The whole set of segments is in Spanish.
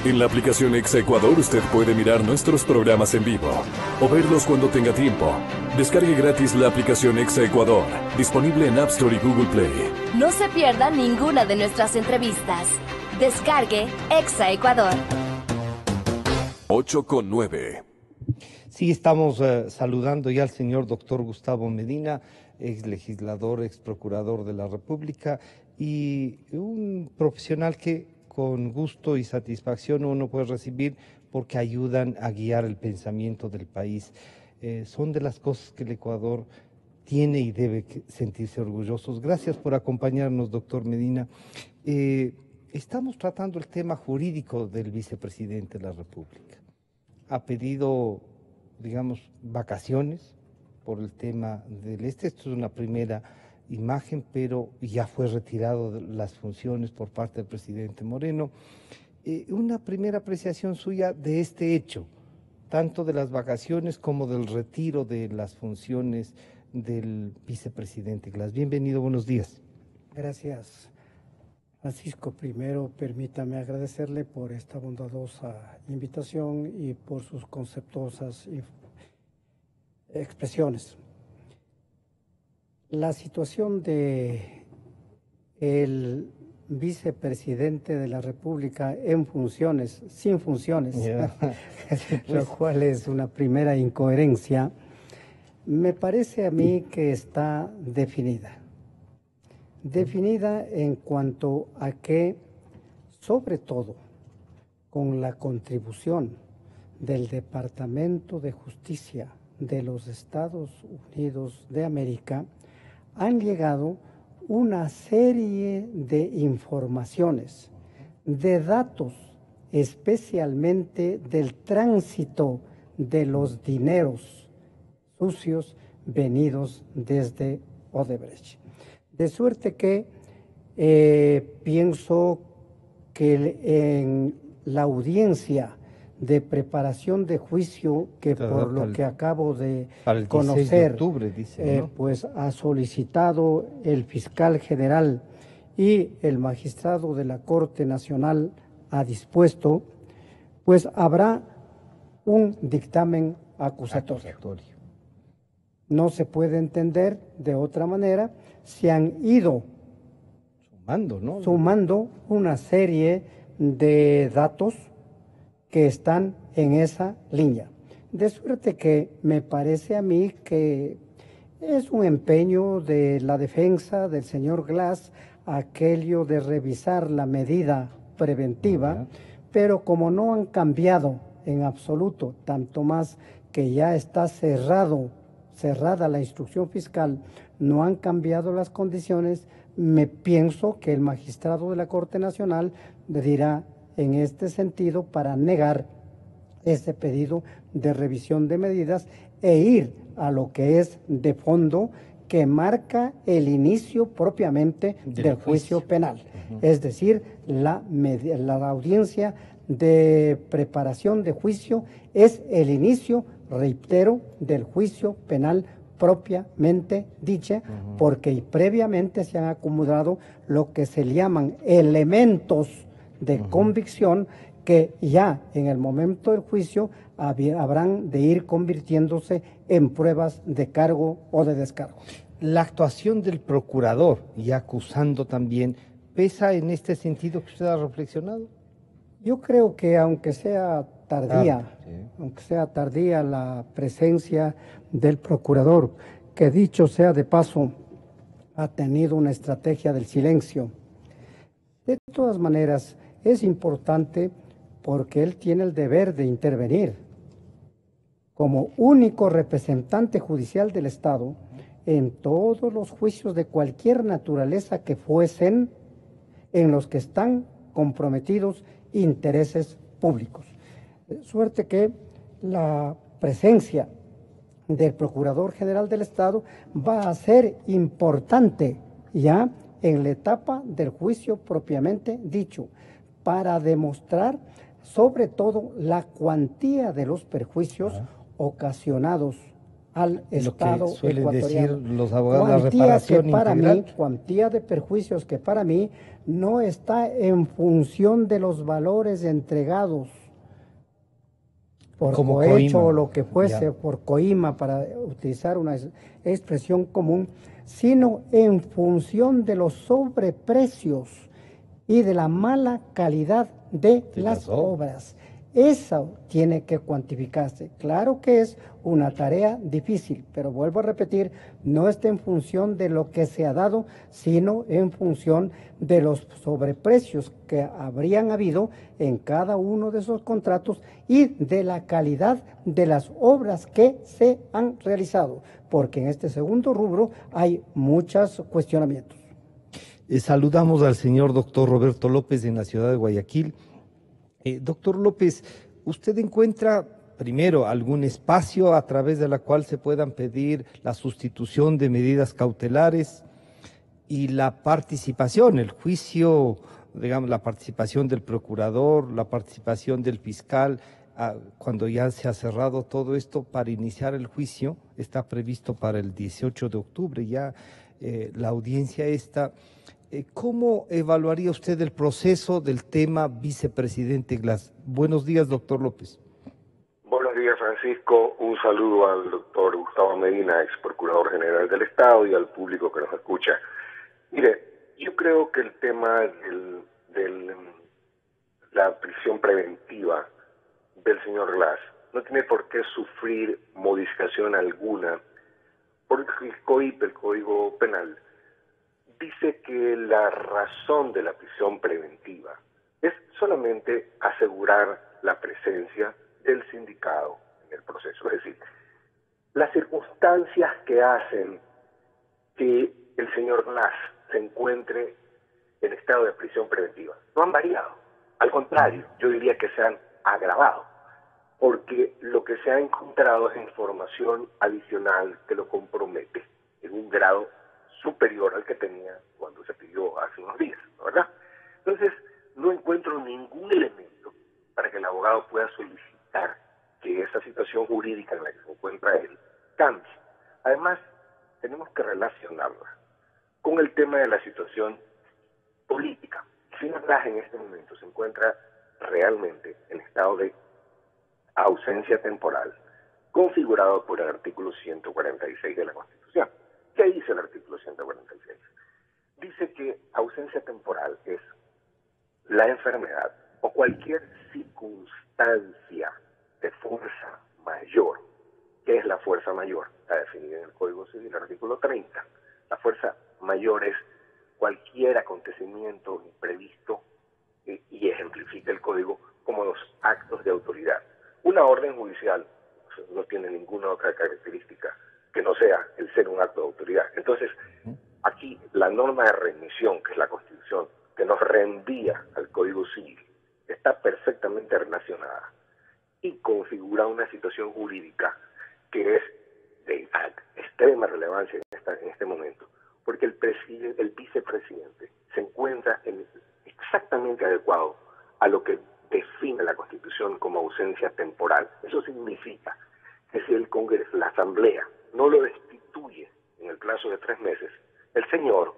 En la aplicación Exa Ecuador usted puede mirar nuestros programas en vivo o verlos cuando tenga tiempo. Descargue gratis la aplicación Exa Ecuador, disponible en App Store y Google Play. No se pierda ninguna de nuestras entrevistas. Descargue Exa Ecuador. 8:09. Sí, estamos saludando ya al señor doctor Gustavo Medina, ex legislador, ex procurador de la República y un profesional que con gusto y satisfacción uno puede recibir porque ayudan a guiar el pensamiento del país. Son de las cosas que el Ecuador tiene y debe sentirse orgullosos. Gracias por acompañarnos, doctor Medina. Estamos tratando el tema jurídico del vicepresidente de la República. Ha pedido, digamos, vacaciones por el tema del Esto es una primera imagen, pero ya fue retirado de las funciones por parte del presidente Moreno. Una primera apreciación suya de este hecho, tanto de las vacaciones como del retiro de las funciones del vicepresidente Glass. Bienvenido, buenos días. Gracias, Francisco. Primero, permítame agradecerle por esta bondadosa invitación y por sus conceptuosas expresiones. La situación de el vicepresidente de la República en funciones, sin funciones, lo cual es una primera incoherencia, me parece a mí que está definida. Definida en cuanto a que, sobre todo, con la contribución del Departamento de Justicia de los Estados Unidos de América, han llegado una serie de informaciones, de datos, especialmente del tránsito de los dineros sucios venidos desde Odebrecht. De suerte que pienso que en la audiencia de preparación de juicio que por lo que acabo de conocer, de octubre, dice, ¿no? Pues ha solicitado el fiscal general y el magistrado de la Corte Nacional ha dispuesto, pues habrá un dictamen acusatorio. No se puede entender de otra manera. Se han ido sumando una serie de datos que están en esa línea. De suerte que me parece a mí que es un empeño de la defensa del señor Glass aquello de revisar la medida preventiva, pero como no han cambiado en absoluto, tanto más que ya está cerrada la instrucción fiscal, no han cambiado las condiciones, me pienso que el magistrado de la Corte Nacional dirá en este sentido para negar este pedido de revisión de medidas e ir a lo que es de fondo, que marca el inicio propiamente del juicio penal. Es decir, la audiencia de preparación de juicio es el inicio, reitero, del juicio penal propiamente dicha, porque previamente se han acumulado lo que se llaman elementos de convicción que ya en el momento del juicio habrán de ir convirtiéndose en pruebas de cargo o de descargo. La actuación del procurador, y acusando también, ¿pesa en este sentido que usted ha reflexionado? Yo creo que aunque sea tardía la presencia del procurador, que dicho sea de paso, ha tenido una estrategia del silencio. De todas maneras, es importante porque él tiene el deber de intervenir como único representante judicial del Estado en todos los juicios de cualquier naturaleza que fuesen en los que están comprometidos intereses públicos. De suerte que la presencia del Procurador General del Estado va a ser importante ya en la etapa del juicio propiamente dicho, para demostrar sobre todo la cuantía de los perjuicios ocasionados al Estado Lo que suelen decir ecuatoriano. los abogados, la reparación Que para integral. mí, cuantía de perjuicios que para mí no está en función de los valores entregados por Como cohecho o coima, lo que fuese, ya. por coima, para utilizar una expresión común, sino en función de los sobreprecios y de la mala calidad de las obras. Eso tiene que cuantificarse. Claro que es una tarea difícil, pero vuelvo a repetir, no está en función de lo que se ha dado, sino en función de los sobreprecios que habrían habido en cada uno de esos contratos y de la calidad de las obras que se han realizado, porque en este segundo rubro hay muchos cuestionamientos. Saludamos al señor doctor Roberto López en la ciudad de Guayaquil. Doctor López, ¿usted encuentra primero algún espacio a través de la cual se puedan pedir la sustitución de medidas cautelares y la participación, el juicio, digamos, la participación del procurador, la participación del fiscal, cuando ya se ha cerrado todo esto para iniciar el juicio? Está previsto para el 18 de octubre ya la audiencia esta. ¿Cómo evaluaría usted el proceso del tema vicepresidente Glass? Buenos días, doctor López. Buenos días, Francisco. Un saludo al doctor Gustavo Medina, ex procurador general del Estado, y al público que nos escucha. Mire, yo creo que el tema de la prisión preventiva del señor Glass no tiene por qué sufrir modificación alguna, porque el COIP, el Código Penal, dice que la razón de la prisión preventiva es solamente asegurar la presencia del sindicado en el proceso. Es decir, las circunstancias que hacen que el señor Glass se encuentre en estado de prisión preventiva no han variado. Al contrario, yo diría que se han agravado, porque lo que se ha encontrado es información adicional que lo compromete en un grado superior al que tenía cuando se pidió hace unos días, ¿verdad? Entonces, no encuentro ningún elemento para que el abogado pueda solicitar que esa situación jurídica en la que se encuentra él cambie. Además, tenemos que relacionarla con el tema de la situación política. El señor Glass en este momento se encuentra realmente en estado de ausencia temporal, configurado por el artículo 146 de la Constitución. ¿Qué dice el artículo 146? Dice que ausencia temporal es la enfermedad o cualquier circunstancia de fuerza mayor. ¿Qué es la fuerza mayor? Está definida en el Código Civil, artículo 30. La fuerza mayor es cualquier acontecimiento imprevisto y ejemplifica el Código como los actos de autoridad. Una orden judicial no tiene ninguna otra característica que no sea el ser un acto de autoridad. Entonces, aquí la norma de remisión, que es la Constitución, que nos reenvía al Código Civil, está perfectamente relacionada y configura una situación jurídica que es de extrema relevancia en este momento, porque el vicepresidente se encuentra exactamente adecuado a lo que define la Constitución como ausencia temporal. Eso significa que si el Congreso, la Asamblea, no lo destituye en el plazo de 3 meses, el señor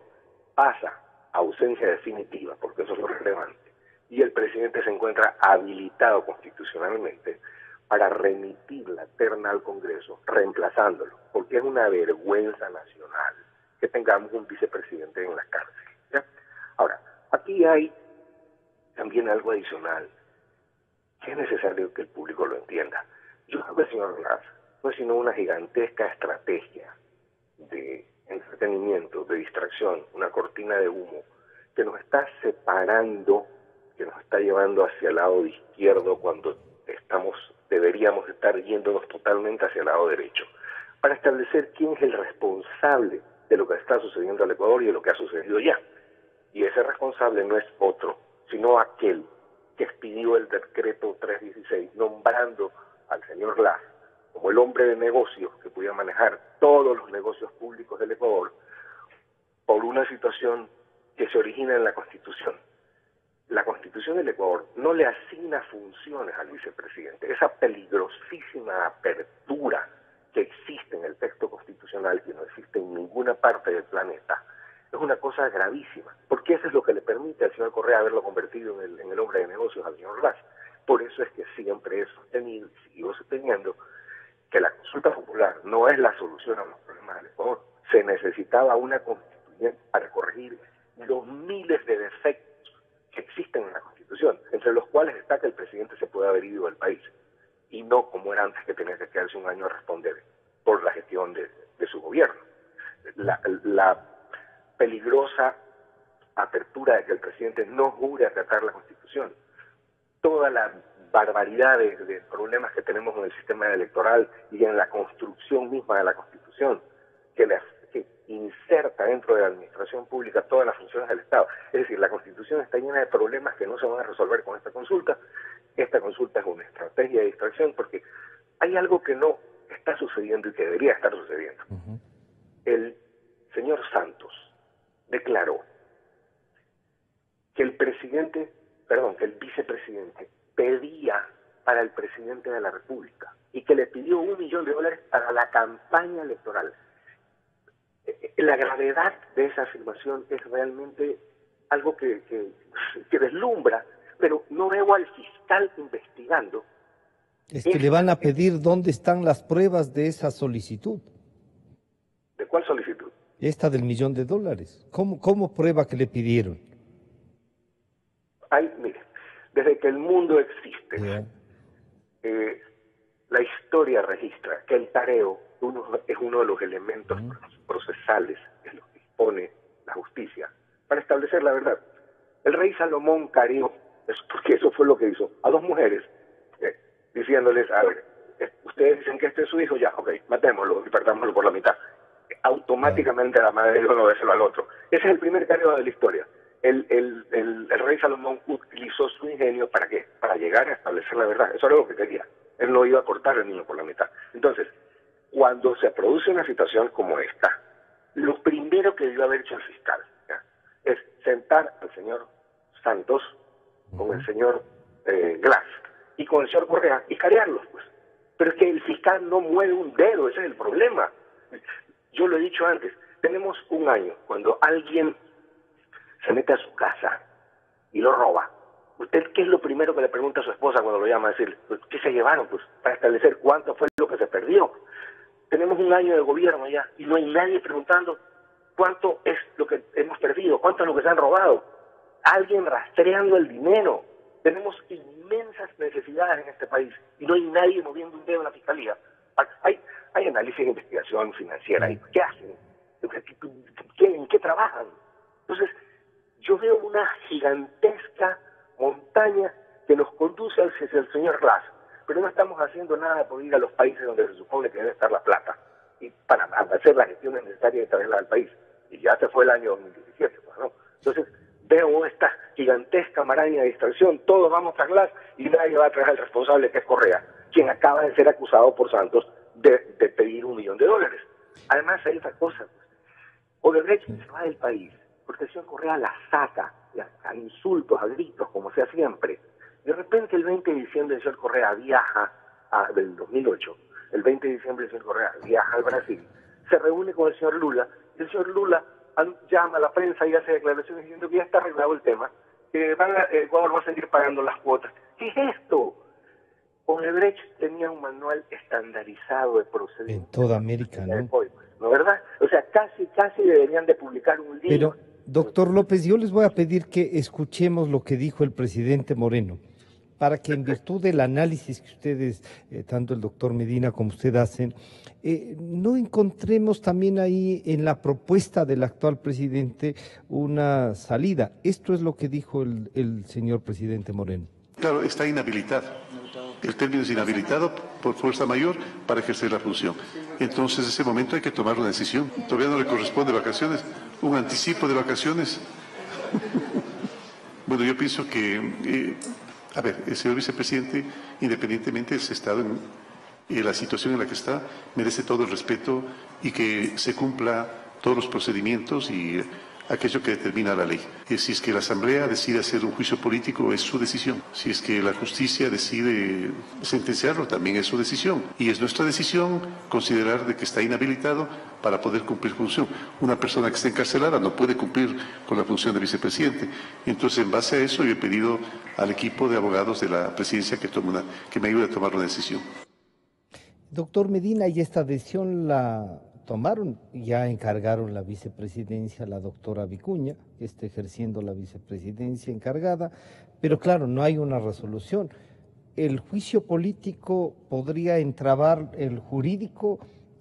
pasa a ausencia definitiva, porque eso es lo relevante, y el presidente se encuentra habilitado constitucionalmente para remitir la terna al Congreso, reemplazándolo, porque es una vergüenza nacional que tengamos un vicepresidente en la cárcel, ¿ya? Ahora, aquí hay también algo adicional que es necesario que el público lo entienda. Yo creo que el señor Glass no es sino una gigantesca estrategia de entretenimiento, de distracción, una cortina de humo que nos está separando, que nos está llevando hacia el lado izquierdo cuando deberíamos estar yéndonos totalmente hacia el lado derecho, para establecer quién es el responsable de lo que está sucediendo al Ecuador y de lo que ha sucedido ya. Y ese responsable no es otro, sino aquel que expidió el decreto 316, nombrando al señor Glass como el hombre de negocios que podía manejar todos los negocios públicos del Ecuador, por una situación que se origina en la Constitución. La Constitución del Ecuador no le asigna funciones al vicepresidente. Esa peligrosísima apertura que existe en el texto constitucional, que no existe en ninguna parte del planeta, es una cosa gravísima, porque eso es lo que le permite al señor Correa haberlo convertido en el hombre de negocios al señor Glass. Por eso es que siempre he sostenido y sigo sosteniendo que la consulta popular no es la solución a los problemas del Ecuador. Se necesitaba una constituyente para corregir los miles de defectos que existen en la Constitución, entre los cuales está que el presidente se puede haber ido del país, y no como era antes, que tenía que quedarse un año a responder por la gestión de su gobierno. La peligrosa apertura de que el presidente no jure acatar la Constitución, toda la barbaridad de problemas que tenemos en el sistema electoral y en la construcción misma de la Constitución, que inserta dentro de la administración pública todas las funciones del Estado. Es decir, la Constitución está llena de problemas que no se van a resolver con esta consulta. Esta consulta es una estrategia de distracción porque hay algo que no está sucediendo y que debería estar sucediendo. El señor Santos declaró que el vicepresidente pedía para el presidente de la República y que le pidió $1 millón para la campaña electoral. La gravedad de esa afirmación es realmente algo que deslumbra, pero no veo al fiscal investigando. Es que le van a pedir dónde están las pruebas de esa solicitud. ¿De cuál solicitud? Esta del $1 millón. ¿Cómo prueba que le pidieron? Mire, desde que el mundo existe, la historia registra que el tareo es uno de los elementos procesales en los que dispone la justicia para establecer la verdad. El rey Salomón careó, porque eso fue lo que hizo, a 2 mujeres, diciéndoles, a ver, ustedes dicen que este es su hijo, ya, ok, matémoslo y partámoslo por la mitad. Automáticamente la madre dijo, no, déselo al otro. Ese es el primer careo de la historia. El rey Salomón utilizó su ingenio ¿para qué? Para llegar a establecer la verdad. Eso era lo que quería. Él no iba a cortar al niño por la mitad. Entonces, cuando se produce una situación como esta, lo primero que debió haber hecho el fiscal es sentar al señor Santos con el señor Glass y con el señor Correa y carearlos, pues. Pero es que el fiscal no mueve un dedo, ese es el problema. Yo lo he dicho antes, tenemos un año, cuando alguien se mete a su casa y lo roba, ¿usted qué es lo primero que le pregunta a su esposa cuando lo llama a decir, pues, qué se llevaron? Pues para establecer cuánto fue lo que se perdió. Tenemos un año de gobierno ya y no hay nadie preguntando cuánto es lo que hemos perdido, cuánto es lo que se han robado. Alguien rastreando el dinero. Tenemos inmensas necesidades en este país y no hay nadie moviendo un dedo en la fiscalía. Hay análisis de investigación financiera. ¿Qué hacen? ¿En qué trabajan? Entonces, yo veo una gigantesca montaña que nos conduce hacia el señor Glass, pero no estamos haciendo nada por ir a los países donde se supone que debe estar la plata y para hacer las gestiones necesarias y traerla al país. Y ya se fue el año 2017, pues, ¿no? Entonces, veo esta gigantesca maraña de distracción, todos vamos a Glass y nadie va a traer al responsable, que es Correa, quien acaba de ser acusado por Santos de pedir $1 millón. Además, hay otra cosa, pues. Odebrecht se va del país porque el señor Correa la saca a insultos, a gritos, como sea siempre. De repente, el 20 de diciembre, el señor Correa viaja, del 2008, el 20 de diciembre el señor Correa viaja al Brasil, se reúne con el señor Lula, y el señor Lula llama a la prensa y hace declaraciones diciendo que ya está arreglado el tema, que Ecuador va a seguir pagando las cuotas. ¿Qué es esto? Odebrecht tenía un manual estandarizado de procedimientos. En toda América, ¿no? ¿No, verdad? O sea, casi deberían de publicar un libro. Pero, doctor López, yo les voy a pedir que escuchemos lo que dijo el presidente Moreno, para que en virtud del análisis que ustedes, tanto el doctor Medina como usted hacen, no encontremos también ahí en la propuesta del actual presidente una salida. Esto es lo que dijo el señor presidente Moreno. Claro, está inhabilitado. El término es inhabilitado por fuerza mayor para ejercer la función. Entonces, en ese momento hay que tomar una decisión. Todavía no le corresponde vacaciones, un anticipo de vacaciones. Bueno, yo pienso que, el señor vicepresidente, independientemente de ese estado, en la situación en la que está, merece todo el respeto y que se cumpla todos los procedimientos y aquello que determina la ley. Y si es que la Asamblea decide hacer un juicio político, es su decisión. Si es que la justicia decide sentenciarlo, también es su decisión. Y es nuestra decisión considerar de que está inhabilitado para poder cumplir función. Una persona que está encarcelada no puede cumplir con la función de vicepresidente. Entonces, en base a eso, yo he pedido al equipo de abogados de la presidencia que me ayude a tomar una decisión. Doctor Medina, y esta decisión la tomaron, ya encargaron la vicepresidencia a la doctora Vicuña, que está ejerciendo la vicepresidencia encargada, pero claro, no hay una resolución. ¿El juicio político podría entrabar el jurídico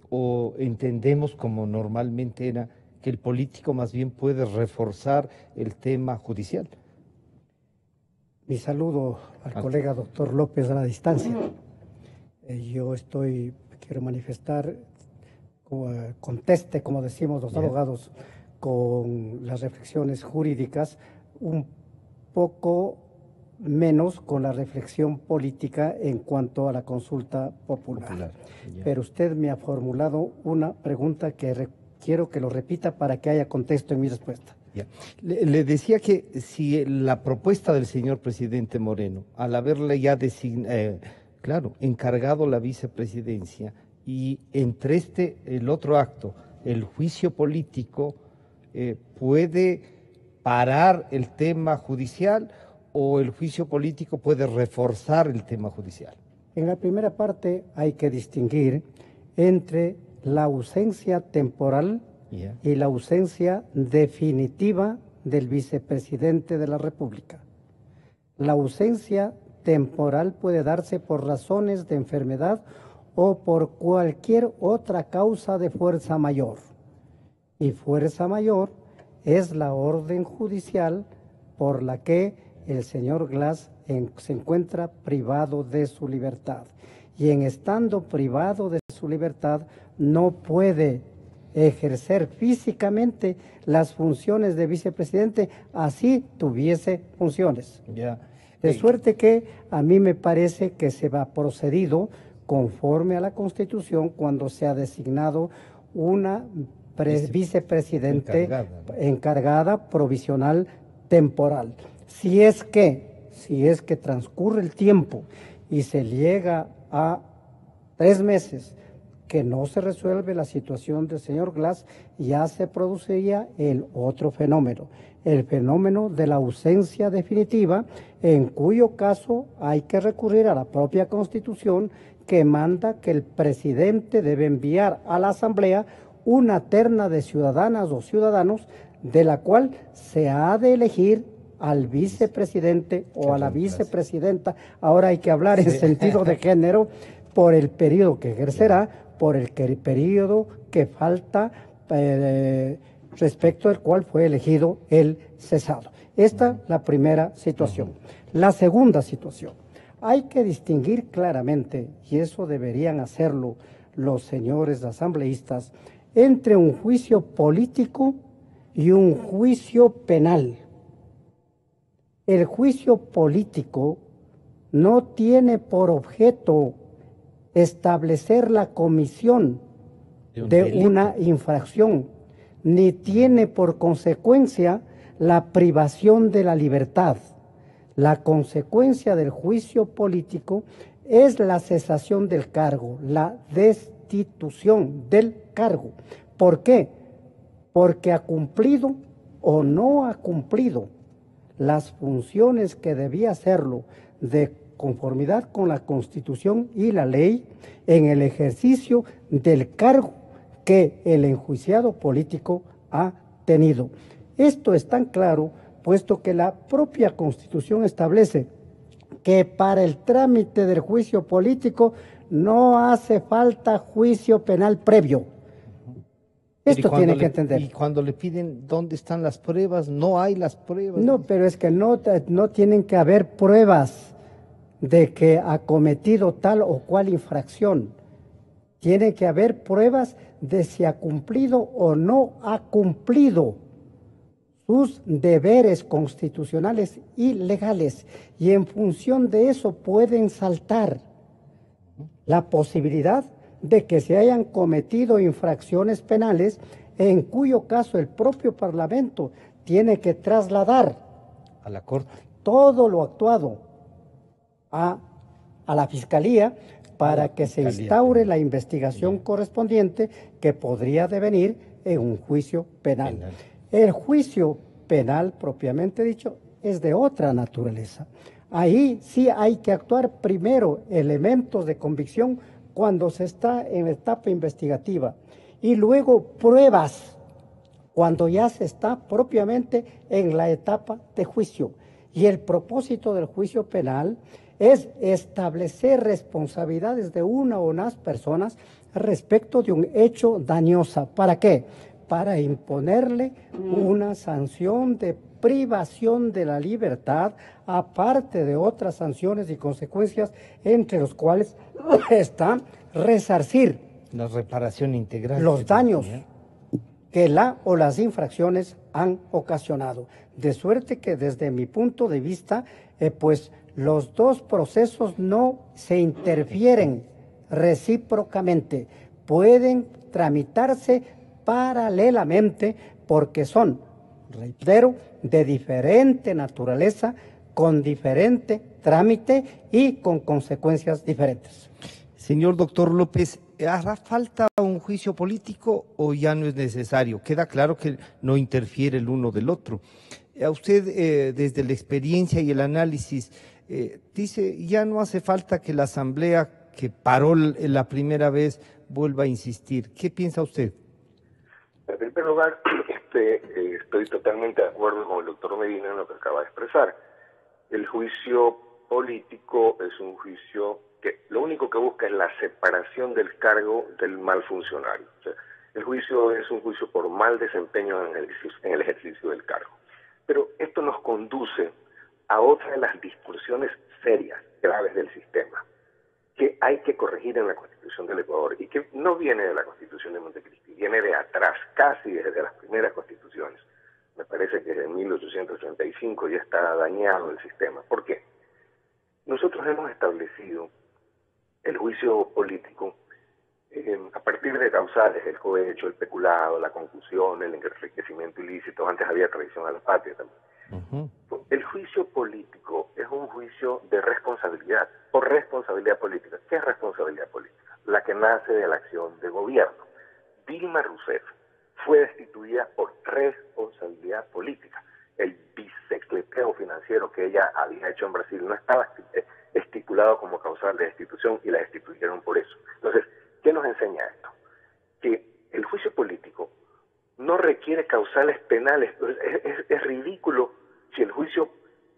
o entendemos, como normalmente era, que el político más bien puede reforzar el tema judicial? Mi saludo al colega doctor López a la distancia. Yo quiero manifestar, conteste, como decimos los abogados, con las reflexiones jurídicas, un poco menos con la reflexión política en cuanto a la consulta popular. Pero usted me ha formulado una pregunta que quiero que lo repita para que haya contexto en mi respuesta. Le decía que si la propuesta del señor presidente Moreno, al haberle ya encargado la vicepresidencia, y entre el otro acto, el juicio político, ¿puede parar el tema judicial o el juicio político puede reforzar el tema judicial? En la primera parte hay que distinguir entre la ausencia temporal y la ausencia definitiva del vicepresidente de la República. La ausencia temporal puede darse por razones de enfermedad o por cualquier otra causa de fuerza mayor. Y fuerza mayor es la orden judicial por la que el señor Glass se encuentra privado de su libertad. Y en estando privado de su libertad no puede ejercer físicamente las funciones de vicepresidente, así tuviese funciones. De suerte que a mí me parece que se va procedido conforme a la Constitución cuando se ha designado una vicepresidente encargada provisional temporal. Si es que transcurre el tiempo y se llega a 3 meses que no se resuelve la situación del señor Glass, ya se produciría el otro fenómeno, el fenómeno de la ausencia definitiva, en cuyo caso hay que recurrir a la propia Constitución que manda que el presidente debe enviar a la Asamblea una terna de ciudadanas o ciudadanos de la cual se ha de elegir al vicepresidente o a la vicepresidenta. Ahora hay que hablar en sentido de género por el periodo que ejercerá, por el periodo que falta respecto al cual fue elegido el cesado. Esta es la primera situación. La segunda situación, hay que distinguir claramente, y eso deberían hacerlo los señores asambleístas, entre un juicio político y un juicio penal. El juicio político no tiene por objeto establecer la comisión de una infracción, ni tiene por consecuencia la privación de la libertad. La consecuencia del juicio político es la cesación del cargo, la destitución del cargo. ¿Por qué? Porque ha cumplido o no ha cumplido las funciones que debía hacerlo de conformidad con la Constitución y la ley en el ejercicio del cargo que el enjuiciado político ha tenido. Esto es tan claro, puesto que la propia Constitución establece que para el trámite del juicio político no hace falta juicio penal previo. Esto tiene que entender. Y cuando le piden dónde están las pruebas, no hay las pruebas. No, pero es que no tienen que haber pruebas de que ha cometido tal o cual infracción. Tiene que haber pruebas de si ha cumplido o no ha cumplido sus deberes constitucionales y legales. Y en función de eso pueden saltar la posibilidad de que se hayan cometido infracciones penales en cuyo caso el propio Parlamento tiene que trasladar a la Corte todo lo actuado a la Fiscalía para que se instaure la investigación correspondiente que podría devenir en un juicio penal. El juicio penal, propiamente dicho, es de otra naturaleza. Ahí sí hay que actuar primero elementos de convicción cuando se está en etapa investigativa y luego pruebas cuando ya se está propiamente en la etapa de juicio. Y el propósito del juicio penal es establecer responsabilidades de una o más personas respecto de un hecho dañoso. ¿Para qué? Para imponerle una sanción de privación de la libertad, aparte de otras sanciones y consecuencias, entre los cuales está resarcir la reparación integral, los daños que la o las infracciones han ocasionado. De suerte que desde mi punto de vista, pues los dos procesos no se interfieren recíprocamente, pueden tramitarse paralelamente porque son, reitero, de diferente naturaleza, con diferente trámite y con consecuencias diferentes. Señor doctor López, ¿hará falta un juicio político o ya no es necesario? Queda claro que no interfiere el uno del otro. A usted, desde la experiencia y el análisis, dice, ya no hace falta que la Asamblea, que paró la primera vez, vuelva a insistir. ¿Qué piensa usted? En primer lugar, estoy totalmente de acuerdo con el doctor Medina en lo que acaba de expresar. El juicio político es un juicio que lo único que busca es la separación del cargo del mal funcionario. O sea, el juicio es un juicio por mal desempeño en el ejercicio del cargo. Pero esto nos conduce a otra de las distorsiones serias, graves del sistema, que hay que corregir en la Constitución del Ecuador y que no viene de la Constitución de Montecristi, viene de atrás, casi desde las primeras constituciones. Me parece que en 1835 ya está dañado el sistema. ¿Por qué? Nosotros hemos establecido el juicio político a partir de causales, el cohecho, el peculado, la concusión, el enriquecimiento ilícito. Antes había traición a la patria también. El juicio político es un juicio de responsabilidad, por responsabilidad política. ¿Qué es responsabilidad política? La que nace de la acción de gobierno. Dilma Rousseff fue destituida por responsabilidad política. El bicicleteo financiero que ella había hecho en Brasil no estaba estipulado como causal de destitución y la destituyeron por eso. Entonces, ¿qué nos enseña esto? Que el juicio político no requiere causales penales. Es ridículo si el juicio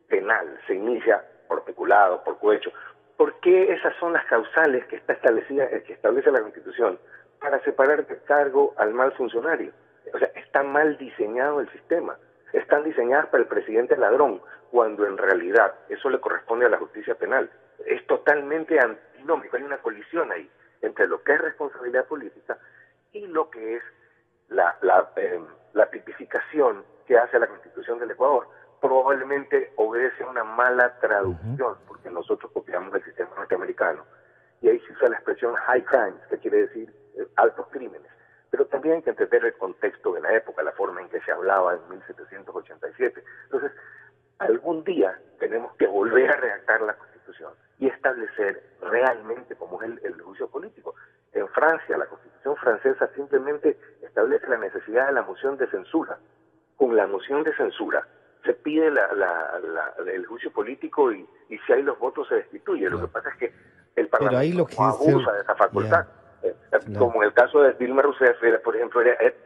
penal se inicia por peculado, por cohecho. ¿Por qué esas son las causales que está establecida, que establece la Constitución para separar de cargo al mal funcionario? O sea, está mal diseñado el sistema. Están diseñadas para el presidente ladrón, cuando en realidad eso le corresponde a la justicia penal. Es totalmente antinómico, hay una colisión ahí entre lo que es responsabilidad política y lo que es la tipificación que hace la Constitución del Ecuador. Probablemente obedece a una mala traducción, porque nosotros copiamos el sistema norteamericano, y ahí se usa la expresión high crimes, que quiere decir altos crímenes. Pero también hay que entender el contexto de la época, la forma en que se hablaba en 1787. Entonces, algún día tenemos que volver a redactar la Constitución y establecer realmente cómo es el juicio político. En Francia, la Constitución francesa simplemente establece la necesidad de la moción de censura. Con la moción de censura se pide el juicio político y si hay los votos se destituye. Lo que pasa es que el Parlamento abusa de esa facultad. Como en el caso de Dilma Rousseff, por ejemplo,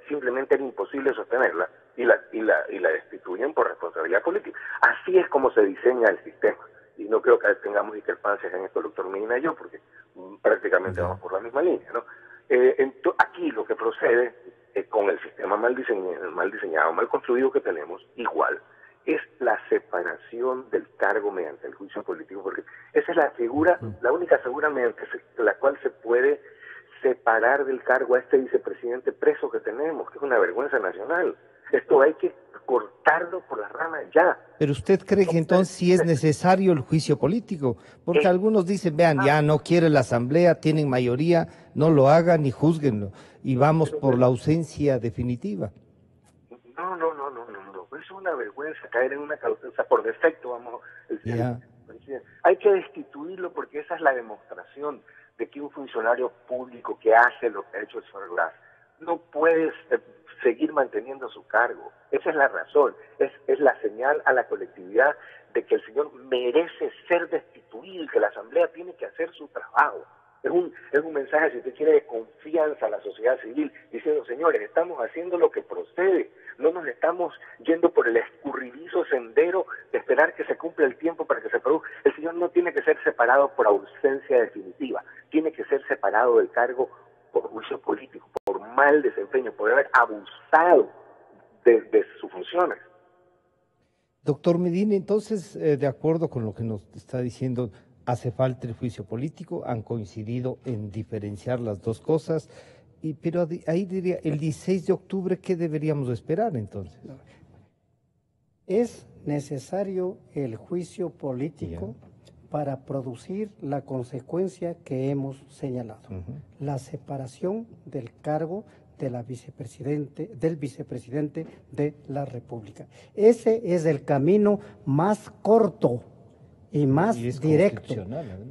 simplemente era imposible sostenerla y la destituyen por responsabilidad política. Así es como se diseña el sistema. Y no creo que tengamos discrepancias en esto, el doctor Medina y yo, porque prácticamente vamos por la misma línea, ¿no? Aquí lo que procede con el sistema mal diseñado, mal construido que tenemos, igual, es la separación del cargo mediante el juicio político, porque esa es la figura, la única figura mediante la cual se puede separar del cargo a este vicepresidente preso que tenemos, que es una vergüenza nacional. Esto hay que cortarlo por las ramas ya. Pero usted cree que entonces sí es necesario el juicio político, porque algunos dicen, vean, ya no quiere la asamblea, tienen mayoría, no lo hagan ni júzguenlo, y vamos por la ausencia definitiva. No. Es una vergüenza caer en una causa por defecto, vamos a decir. Yeah. Hay que destituirlo porque esa es la demostración de que un funcionario público que hace lo que ha hecho el señor Glass no puede seguir manteniendo su cargo. Esa es la razón, es la señal a la colectividad de que el señor merece ser destituido y que la asamblea tiene que hacer su trabajo. Es un mensaje, si usted quiere, de confianza a la sociedad civil, diciendo, señores, estamos haciendo lo que procede, no nos estamos yendo por el escurridizo sendero de esperar que se cumpla el tiempo para que se produzca. El señor no tiene que ser separado por ausencia definitiva, tiene que ser separado del cargo por juicio político, por mal desempeño, por haber abusado de sus funciones. Doctor Medina, entonces, de acuerdo con lo que nos está diciendo, hace falta el juicio político, han coincidido en diferenciar las dos cosas, pero ahí diría, el 16 de octubre, ¿qué deberíamos esperar entonces? Es necesario el juicio político para producir la consecuencia que hemos señalado, la separación del cargo de del vicepresidente de la República. Ese es el camino más corto y más directo,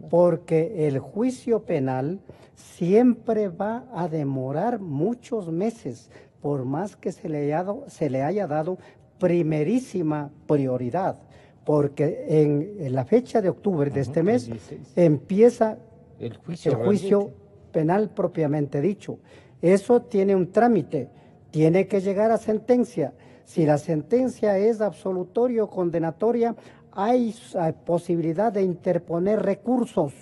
porque el juicio penal siempre va a demorar muchos meses, por más que se le haya dado primerísima prioridad, porque en la fecha de octubre de este mes empieza el juicio penal propiamente dicho. Eso tiene un trámite, tiene que llegar a sentencia. Si la sentencia es absolutoria o condenatoria, hay posibilidad de interponer recursos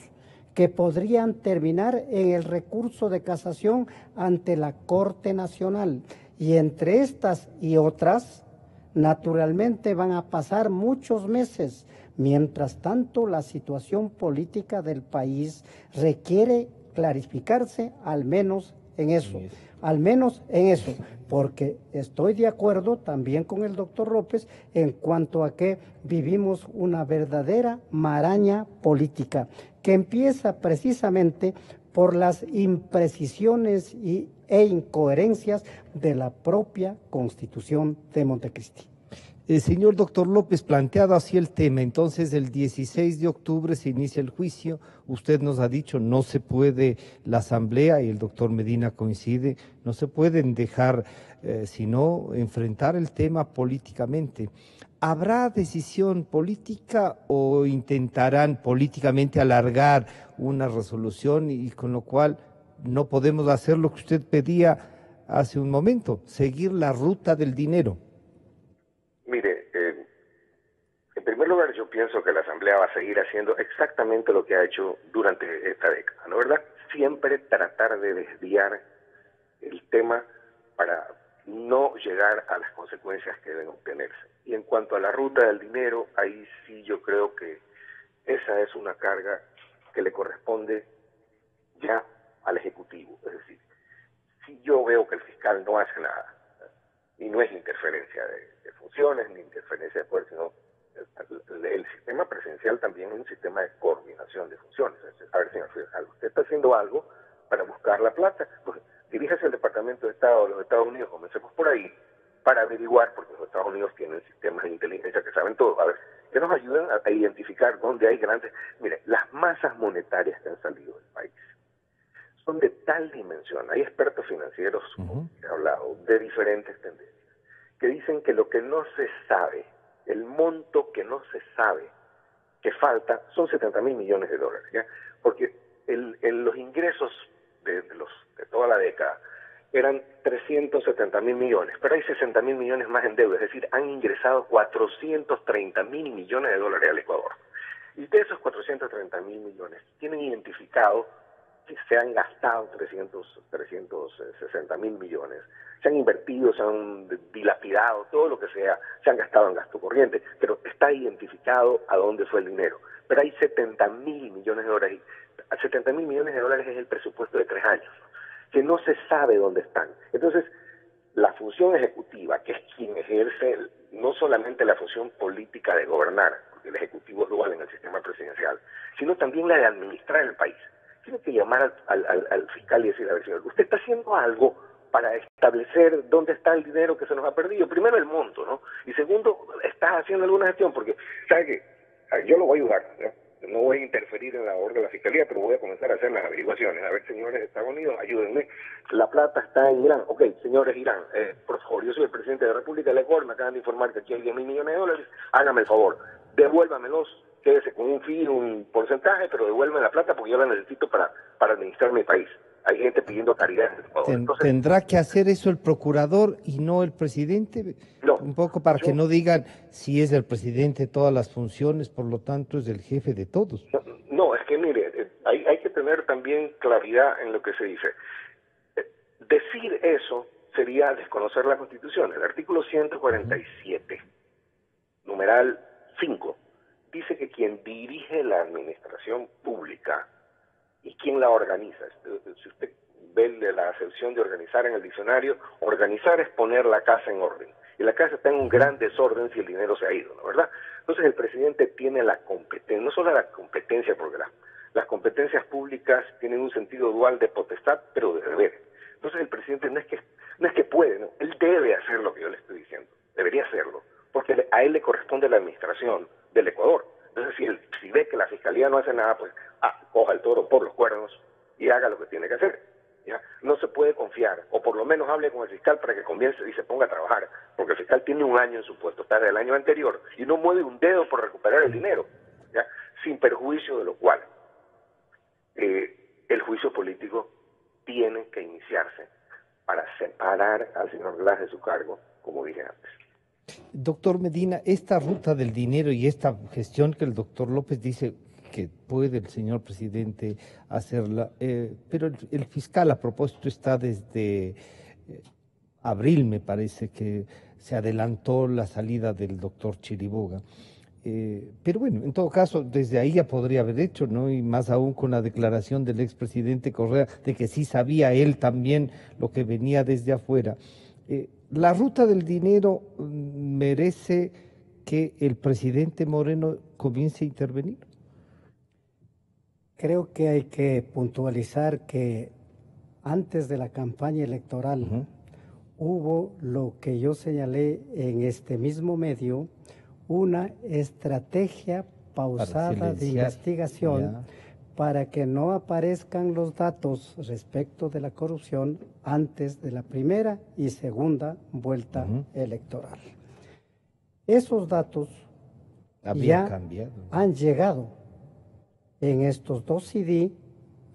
que podrían terminar en el recurso de casación ante la Corte Nacional. Y entre estas y otras, naturalmente van a pasar muchos meses. Mientras tanto, la situación política del país requiere clarificarse, al menos en eso. Al menos en eso, porque estoy de acuerdo también con el doctor López en cuanto a que vivimos una verdadera maraña política que empieza precisamente por las imprecisiones e incoherencias de la propia Constitución de Montecristi. Señor doctor López, planteado así el tema, entonces el 16 de octubre se inicia el juicio, usted nos ha dicho no se puede, la asamblea y el doctor Medina coincide, no se pueden dejar sino enfrentar el tema políticamente. ¿Habrá decisión política o intentarán políticamente alargar una resolución y con lo cual no podemos hacer lo que usted pedía hace un momento, seguir la ruta del dinero? Mire, en primer lugar yo pienso que la Asamblea va a seguir haciendo exactamente lo que ha hecho durante esta década, ¿no es verdad? Siempre tratar de desviar el tema para no llegar a las consecuencias que deben obtenerse. Y en cuanto a la ruta del dinero, ahí sí yo creo que esa es una carga que le corresponde ya al Ejecutivo. Es decir, si yo veo que el fiscal no hace nada, y no es interferencia de funciones ni interferencia de poder, sino el sistema presidencial también es un sistema de coordinación de funciones. A ver, señor fiscal, usted está haciendo algo para buscar la plata, pues diríjase al Departamento de Estado de los Estados Unidos, comencemos por ahí, para averiguar, porque los Estados Unidos tienen sistemas de inteligencia que saben todo, a ver, que nos ayuden a identificar dónde hay grandes... Mire, las masas monetarias que han salido del país son de tal dimensión, hay expertos financieros que han hablado de diferentes tendencias, que dicen que lo que no se sabe, el monto que no se sabe que falta, son 70.000 millones de dólares, ¿ya? Porque los ingresos de toda la década eran 370.000 millones, pero hay 60.000 millones más en deuda, es decir, han ingresado 430.000 millones de dólares al Ecuador. Y de esos 430.000 millones tienen identificado que se han gastado 360.000 millones, se han invertido, se han dilapidado, todo lo que sea, se han gastado en gasto corriente, pero está identificado a dónde fue el dinero. Pero hay 70.000 millones de dólares, 70.000 millones de dólares es el presupuesto de 3 años, que no se sabe dónde están. Entonces, la función ejecutiva, que es quien ejerce no solamente la función política de gobernar, porque el Ejecutivo es dual en el sistema presidencial, sino también la de administrar el país. Tiene que llamar al fiscal y decirle, a ver, señor, usted está haciendo algo para establecer dónde está el dinero que se nos ha perdido. Primero, el monto, ¿no? Y segundo, está haciendo alguna gestión, porque, ¿sabe qué? Yo lo voy a ayudar, ¿no? No voy a interferir en la labor de la Fiscalía, pero voy a comenzar a hacer las averiguaciones. A ver, señores de Estados Unidos, ayúdenme. La plata está en Irán. Ok, señores Irán, por favor, yo soy el presidente de la República del Ecuador, me acaban de informar que aquí hay 10.000 millones de dólares. Hágame el favor, devuélvamelos, quédese con un fee, un porcentaje, pero devuélveme la plata porque yo la necesito para administrar mi país. Hay gente pidiendo caridad en el Ecuador. Entonces, ¿tendrá que hacer eso el procurador y no el presidente? No, un poco para que no digan si es el presidente todas las funciones, por lo tanto es el jefe de todos. No, es que mire, hay que tener también claridad en lo que se dice. Decir eso sería desconocer la Constitución. El artículo 147, numeral 5, dice que quien dirige la administración pública y quien la organiza, si usted ve la acepción de organizar en el diccionario, organizar es poner la casa en orden. Y la casa está en un gran desorden si el dinero se ha ido, ¿no? ¿Verdad? Entonces el presidente tiene la competencia, no solo la competencia, porque las competencias públicas tienen un sentido dual de potestad, pero de deber. Entonces el presidente no es que puede, no, él debe hacer lo que yo le estoy diciendo, debería hacerlo, porque a él le corresponde la administración del Ecuador. Entonces si ve que la Fiscalía no hace nada, pues coja el toro por los cuernos y haga lo que tiene que hacer. ¿Ya? No se puede confiar, o por lo menos hable con el fiscal para que comience y se ponga a trabajar, porque el fiscal tiene un año en su puesto, está del año anterior, y no mueve un dedo por recuperar el dinero, ¿ya? Sin perjuicio de lo cual el juicio político tiene que iniciarse para separar al señor Glass de su cargo, como dije antes. Doctor Medina, esta ruta del dinero y esta gestión que el doctor López dice que puede el señor presidente hacerla, pero el fiscal a propósito está desde abril, me parece que se adelantó la salida del doctor Chiriboga. Pero bueno, en todo caso, desde ahí ya podría haber hecho, ¿no? Y más aún con la declaración del expresidente Correa de que sí sabía él también lo que venía desde afuera. La ruta del dinero merece que el presidente Moreno comience a intervenir. Creo que hay que puntualizar que antes de la campaña electoral hubo lo que yo señalé en este mismo medio, una estrategia pausada de investigación para que no aparezcan los datos respecto de la corrupción antes de la primera y segunda vuelta electoral. Esos datos han llegado en estos 2 CD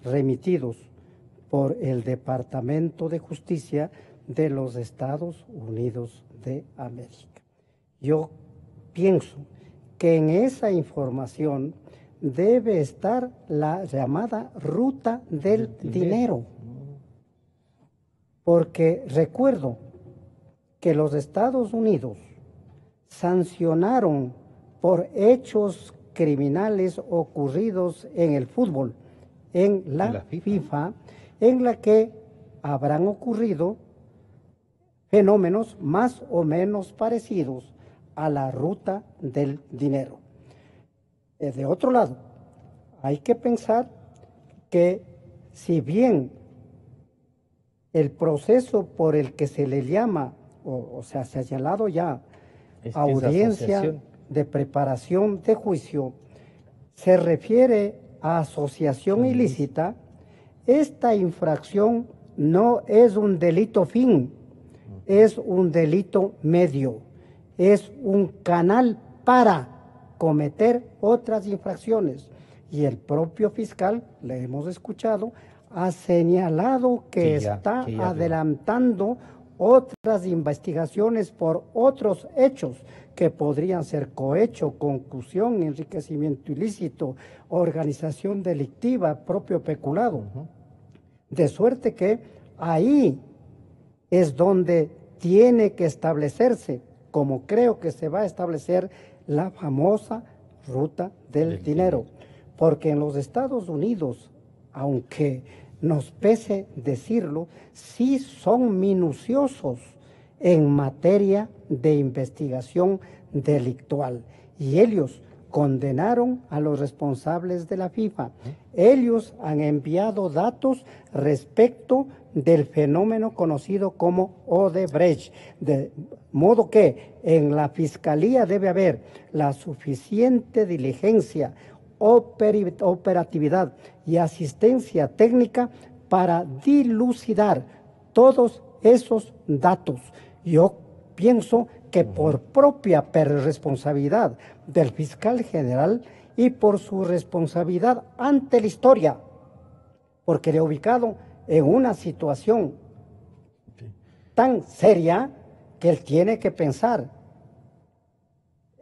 remitidos por el Departamento de Justicia de los Estados Unidos de América. Yo pienso que en esa información debe estar la llamada ruta del dinero, porque recuerdo que los Estados Unidos sancionaron por hechos criminales ocurridos en el fútbol, en la FIFA, en la que habrán ocurrido fenómenos más o menos parecidos a la ruta del dinero. De otro lado, hay que pensar que si bien el proceso por el que se le llama, o sea, se ha señalado ya audiencia de preparación de juicio, se refiere a asociación ilícita, esta infracción no es un delito fin, es un delito medio, es un canal para cometer otras infracciones. Y el propio fiscal, le hemos escuchado, ha señalado que está adelantando otras investigaciones por otros hechos que podrían ser cohecho, concusión, enriquecimiento ilícito, organización delictiva, propio peculado. De suerte que ahí es donde tiene que establecerse, como creo que se va a establecer, la famosa ruta del dinero. Porque en los Estados Unidos, aunque nos pese decirlo, sí son minuciosos en materia de investigación delictual. Y ellos condenaron a los responsables de la FIFA. Ellos han enviado datos respecto del fenómeno conocido como Odebrecht, de modo que en la Fiscalía debe haber la suficiente diligencia, operatividad y asistencia técnica para dilucidar todos esos datos. Yo pienso que por propia responsabilidad del fiscal general y por su responsabilidad ante la historia, porque le ha ubicado en una situación tan seria que él tiene que pensar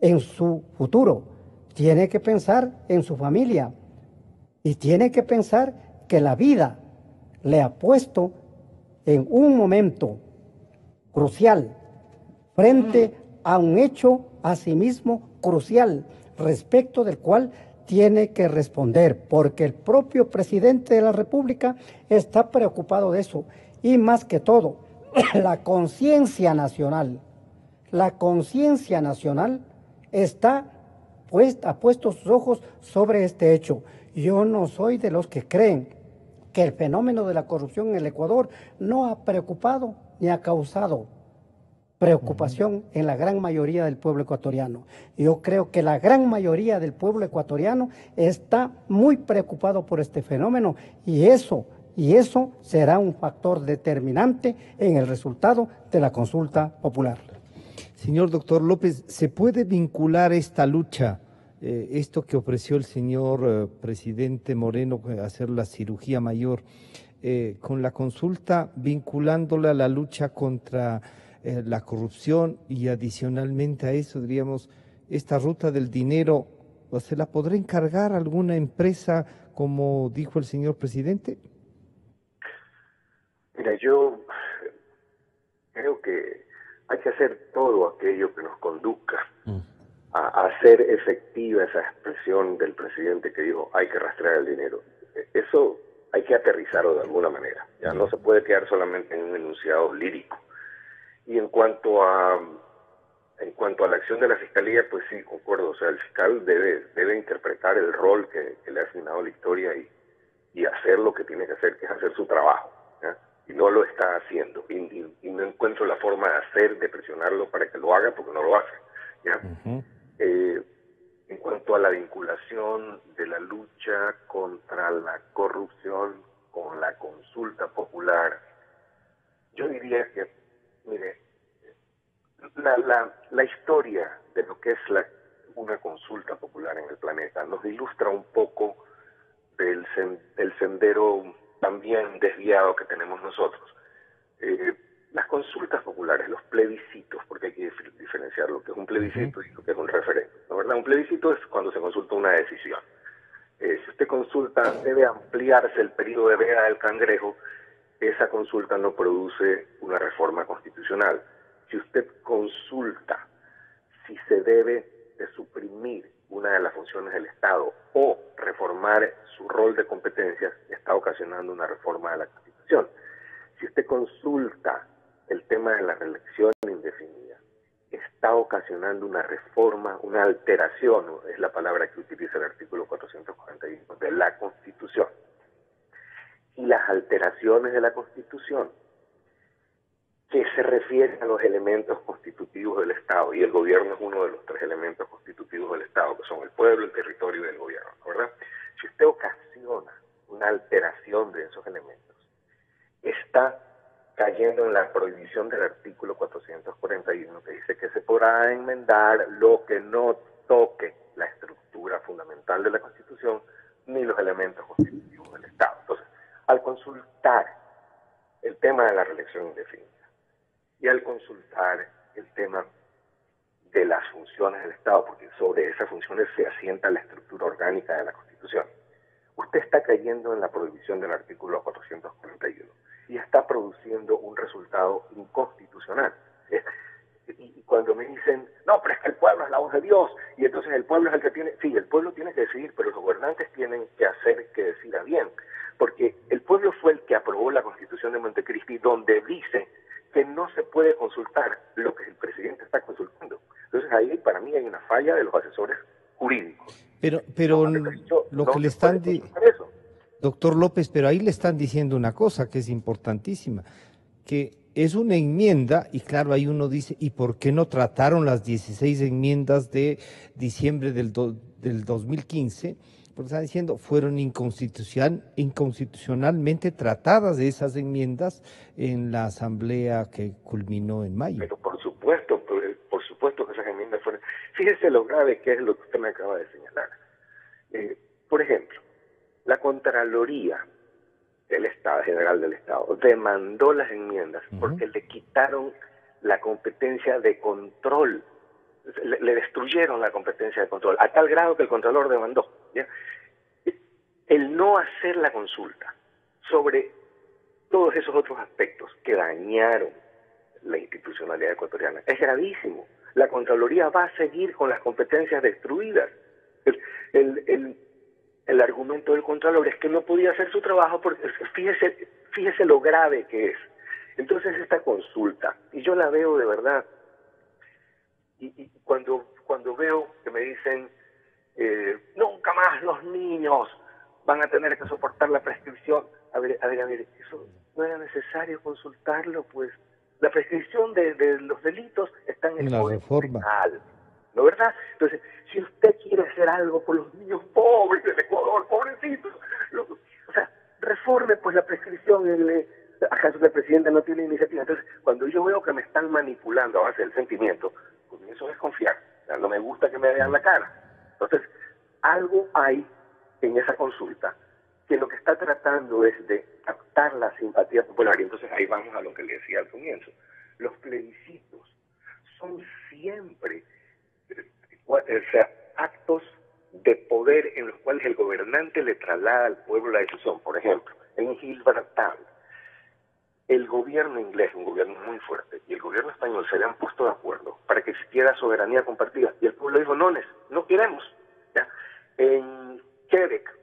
en su futuro, tiene que pensar en su familia y tiene que pensar que la vida le ha puesto en un momento crucial frente a un hecho asimismo crucial respecto del cual tiene que responder, porque el propio presidente de la República está preocupado de eso. Y más que todo, la conciencia nacional ha puesto sus ojos sobre este hecho. Yo no soy de los que creen que el fenómeno de la corrupción en el Ecuador no ha preocupado ni ha causado preocupación en la gran mayoría del pueblo ecuatoriano. Yo creo que la gran mayoría del pueblo ecuatoriano está muy preocupado por este fenómeno y eso será un factor determinante en el resultado de la consulta popular. Señor doctor López, ¿se puede vincular esta lucha, esto que ofreció el señor presidente Moreno, hacer la cirugía mayor, con la consulta, vinculándola a la lucha contra la corrupción y adicionalmente a eso, diríamos, esta ruta del dinero, ¿se la podrá encargar alguna empresa, como dijo el señor presidente? Mira, yo creo que hay que hacer todo aquello que nos conduzca a hacer efectiva esa expresión del presidente que dijo hay que rastrear el dinero. Eso hay que aterrizarlo de alguna manera. Ya no se puede quedar solamente en un enunciado lírico. Y en cuanto a la acción de la Fiscalía, pues sí, concuerdo. O sea, el fiscal debe interpretar el rol que le ha asignado la historia y hacer lo que tiene que hacer, que es hacer su trabajo, ¿ya? Y no lo está haciendo. Y no encuentro la forma de presionarlo para que lo haga, porque no lo hace, ¿ya? En cuanto a la vinculación de la lucha contra la corrupción con la consulta popular, yo diría que, mire, la historia de lo que es una consulta popular en el planeta nos ilustra un poco del sendero también desviado que tenemos nosotros. Las consultas populares, los plebiscitos, porque hay que diferenciar lo que es un plebiscito y lo que es un referéndum, ¿no, verdad? Un plebiscito es cuando se consulta una decisión. Si usted consulta, debe ampliarse el periodo de veda del cangrejo, esa consulta no produce una reforma constitucional. Si usted consulta si se debe de suprimir una de las funciones del Estado o reformar su rol de competencias, está ocasionando una reforma de la Constitución. Si usted consulta el tema de la reelección indefinida, está ocasionando una reforma, una alteración, es la palabra que utiliza el artículo 441 de la Constitución. Y las alteraciones de la Constitución que se refieren a los elementos constitutivos del Estado, y el gobierno es uno de los tres elementos constitutivos del Estado, que son el pueblo, el territorio y el gobierno, ¿verdad? Si usted ocasiona una alteración de esos elementos, está cayendo en la prohibición del artículo 441, que dice que se podrá enmendar lo que no toque la estructura fundamental de la Constitución ni los elementos constitutivos del Estado. Entonces, al consultar el tema de la reelección indefinida y al consultar el tema de las funciones del Estado, porque sobre esas funciones se asienta la estructura orgánica de la Constitución, usted está cayendo en la prohibición del artículo 441 y está produciendo un resultado inconstitucional. Y cuando me dicen, no, pero es que el pueblo es la voz de Dios, y entonces el pueblo es el que tiene... Sí, el pueblo tiene que decidir, pero los gobernantes tienen que hacer que decida bien, porque el pueblo fue el que aprobó la Constitución de Montecristi, donde dice que no se puede consultar lo que el presidente está consultando. Entonces ahí para mí hay una falla de los asesores jurídicos. Pero lo que le están eso. Doctor López, pero ahí le están diciendo una cosa que es importantísima, que es una enmienda, y claro, ahí uno dice, ¿y por qué no trataron las 16 enmiendas de diciembre del 2015? Porque están diciendo, fueron inconstitucionalmente tratadas de esas enmiendas en la asamblea que culminó en mayo. Pero por supuesto que esas enmiendas fueron... Fíjese lo grave que es lo que usted me acaba de señalar. Por ejemplo, la Contraloría del Estado, General del Estado, demandó las enmiendas porque le quitaron la competencia de control, le destruyeron la competencia de control, a tal grado que el Contralor demandó, ¿ya? El no hacer la consulta sobre todos esos otros aspectos que dañaron la institucionalidad ecuatoriana es gravísimo. La Contraloría va a seguir con las competencias destruidas. El argumento del Contralor es que no podía hacer su trabajo porque fíjese lo grave que es. Entonces esta consulta, y yo la veo de verdad, y cuando veo que me dicen nunca más los niños van a tener que soportar la prescripción, a ver, eso no era necesario consultarlo, pues la prescripción de los delitos está en el Código Penal, ¿no es verdad? Entonces, si usted quiere hacer algo por los niños pobres del Ecuador, pobrecitos, o sea, reforme pues la prescripción, acaso el presidente no tiene iniciativa. Entonces, cuando yo veo que me están manipulando a base del sentimiento, pues eso es confiar, o sea, no me gusta que me vean la cara. Entonces, algo hay en esa consulta que lo que está tratando es de captar la simpatía popular, y entonces ahí vamos a lo que le decía al comienzo. Los plebiscitos son siempre actos de poder en los cuales el gobernante le traslada al pueblo la decisión. Por ejemplo, en Gibraltar, el gobierno inglés, un gobierno muy fuerte, y el gobierno español se habían puesto de acuerdo para que existiera soberanía compartida, y el pueblo dijo, no queremos. ¿Ya? En Quebec